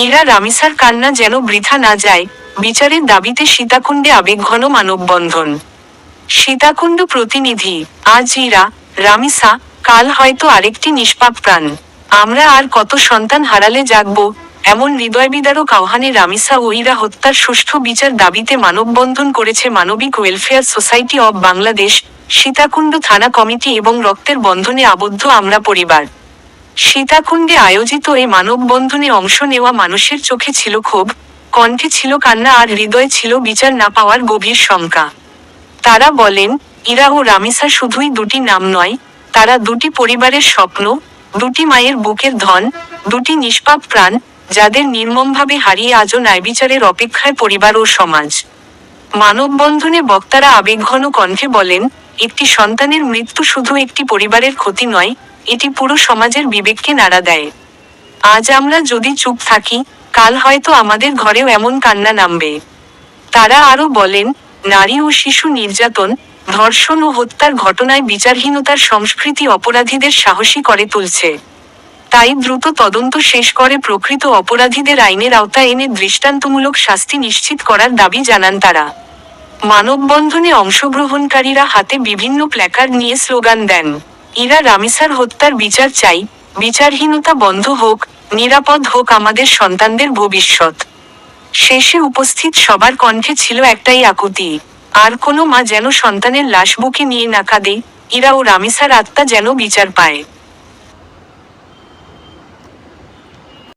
ইরা রামিসার কান্না যেন বৃথা না যায়, বিচারের দাবিতে সীতাকুণ্ডে আবেগঘন মানববন্ধন। সীতাকুণ্ড প্রতিনিধি। আজ ইরা, রামিসা, কাল হয়তো আরেকটি নিষ্পাপ প্রাণ। আমরা আর কত সন্তান হারালে জাগবো, এমন হৃদয়বিদারক আহ্বানে রামিসা ও ইরা হত্যার সুষ্ঠু বিচার দাবিতে মানববন্ধন করেছে মানবিক welfare society of Bangladesh, Sitakunda থানা কমিটি এবং রক্তের বন্ধনে আবদ্ধ আমরা পরিবার। সীতাকুণ্ডে আয়োজিত এই মানববন্ধনে অংশ নেওয়া মানুষের চোখে ছিল ক্ষোভ, কণ্ঠে ছিল কান্না আর হৃদয়ে ছিল বিচার না পাওয়ার গভীর শঙ্কা। তারা বলেন, ইরা ও রামিসা শুধুই দুটি নাম নয়, তারা দুটি পরিবারের স্বপ্ন, দুটি মায়ের বুকের ধন, দুটি নিষ্পাপ প্রাণ, যাদের নির্মমভাবে হারিয়ে আজও ন্যায়বিচারের অপেক্ষায় পরিবার ও সমাজ। মানববন্ধনে বক্তারা আবেগঘন কণ্ঠে বলেন, একটি সন্তানের মৃত্যু শুধু একটি পরিবারের ক্ষতি নয়, এটি পুরো সমাজের বিবেককে নাড়া দেয়। আজ আমরা যদি চুপ থাকি, কাল হয়তো আমাদের ঘরেও এমন কান্না নামবে। তারা আরও বলেন, নারী ও শিশু নির্যাতন, ধর্ষণ ও হত্যার ঘটনায় বিচারহীনতার সংস্কৃতি অপরাধীদের সাহসী করে তুলছে। তাই দ্রুত তদন্ত শেষ করে প্রকৃত অপরাধীদের আইনের আওতায় এনে দৃষ্টান্তমূলক শাস্তি নিশ্চিত করার দাবি জানান তারা। মানববন্ধনে অংশগ্রহণকারীরা হাতে বিভিন্ন প্ল্যাকার্ড নিয়ে স্লোগান দেন, ইরা রামিসার হত্যার বিচার চাই, বিচারহীনতা বন্ধ হোক, নিরাপদ হোক আমাদের সন্তানদের ভবিষ্যৎ। শেষে উপস্থিত সবার কণ্ঠে ছিল একটাই আকুতি, আর কোনো মা যেন সন্তানের লাশ বুকে নিয়ে না কাঁদে, ইরা ও রামিসার আত্মা যেন বিচার পায়।